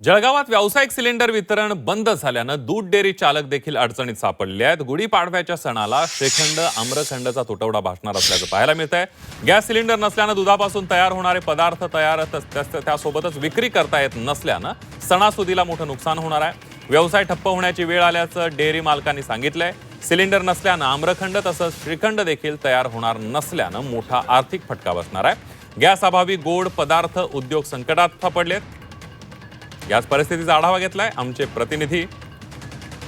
जळगावात व्यावसायिक सिलेंडर वितरण बंद झाल्यानं दूध डेअरी चालक देखील अडचणीत सापडले आहेत। गुढीपाडव्याच्या सणाला श्रीखंड आम्रखंडचा तुटवडा भासणार असल्याचं पाहायला मिळतंय। गॅस सिलेंडर नसल्यानं दुधापासून तयार होणारे पदार्थ त्यासोबतच विक्री करता येत नसल्यानं सणासुदीला मोठं नुकसान होणार आहे। व्यवसाय ठप्प होण्याची वेळ आल्याचं डेअरी मालकांनी सांगितलंय। सिलेंडर नसल्यानं आम्रखंड तसंच श्रीखंड देखील तयार होणार नसल्यानं मोठा आर्थिक फटका बसणार आहे। गॅस अभावी गोड पदार्थ उद्योग संकटात सापडलेत। याच परिस्थितीचा आढावा घेतलाय आमचे प्रतिनिधी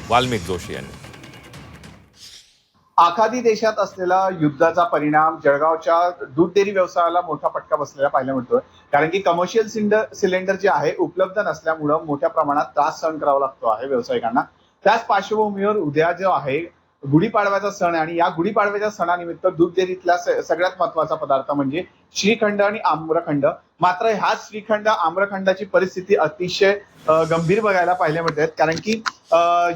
वाल्मिक जोशी यांनी। आखाती देशात असलेला युद्धाचा परिणाम जळगावच्या दूध डेअरी व्यवसायाला मोठा फटका बसलेला पाहायला मिळतोय। कारण की कमर्शियल सिलेंडर जे आहे उपलब्ध नसल्यामुळे मोठ्या प्रमाणात त्रास सहन करावा लागतो आहे व्यावसायिकांना। त्याच पार्श्वभूमीवर उद्या जो आहे गुढीपाडव्याचा सण आणि या गुढीपाडव्याच्या सणानिमित्त दूध डेअरीतला सगळ्यात महत्त्वाचा पदार्थ म्हणजे श्रीखंड आणि आम्रखंड। मात्र ह्या श्रीखंड आम्रखंडाची परिस्थिती अतिशय गंभीर बघायला पाहायला मिळते। कारण की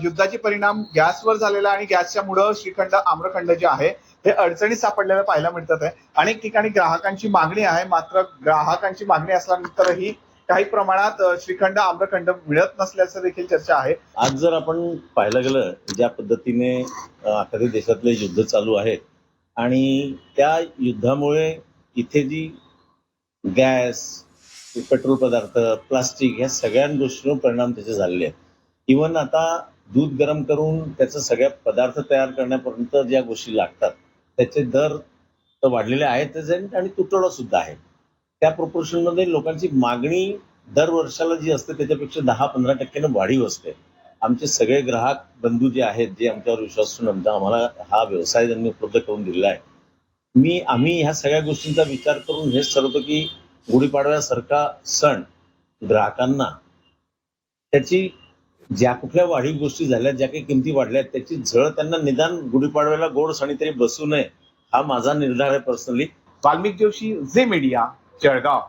युद्धाचे परिणाम गॅसवर झालेला आणि गॅसच्यामुळे श्रीखंड आम्रखंड जे आहे हे अडचणीत सापडलेलं पाहायला मिळतात आहे। अनेक ठिकाणी ग्राहकांची मागणी आहे, मात्र ग्राहकांची मागणी असल्यानंतरही काही प्रमाणात श्रीखंड आम्रखंड मिळत नसल्याचं देखील चर्चा आहे। आज जर आपण पाहायला गेलं ज्या पद्धतीने आखाती देशातले युद्ध चालू आहेत आणि त्या युद्धामुळे इथे जी गॅस, पेट्रोल पदार्थ, प्लास्टिक या सगळ्या गोष्टींवर परिणाम त्याचे झालेले आहेत। इव्हन आता दूध गरम करून त्याचे सगळ्या पदार्थ तयार करण्यापर्यंत ज्या गोष्टी लागतात त्याचे दर तर वाढलेले आहेतच आणि तुटवडा सुद्धा आहे। त्या प्रोपोर्शनमध्ये लोकांची मागणी दर वर्षाला जी असते त्याच्यापेक्षा 10-15% वाढीव असते। आमचे सगळे ग्राहक बंधू जे आहेत, जे आमच्यावर विश्वास ठेवून आम्हाला हा व्यवसाय त्यांनी उपलब्ध करून दिलेला आहे। आम्ही ह्या सगळ्या गोष्टींचा विचार करून हेच ठरवतो की गुढीपाडव्यासारखा सण ग्राहकांना त्याची ज्या कुठल्या वाढीव गोष्टी झाल्या, ज्या काही किमती वाढल्या त्याची झळ त्यांना निदान गुढीपाडव्याला गोड सणी तरी बसू नये हा माझा निर्धार आहे पर्सनली। वाल्मिक जोशी, झी मीडिया, जळगाव।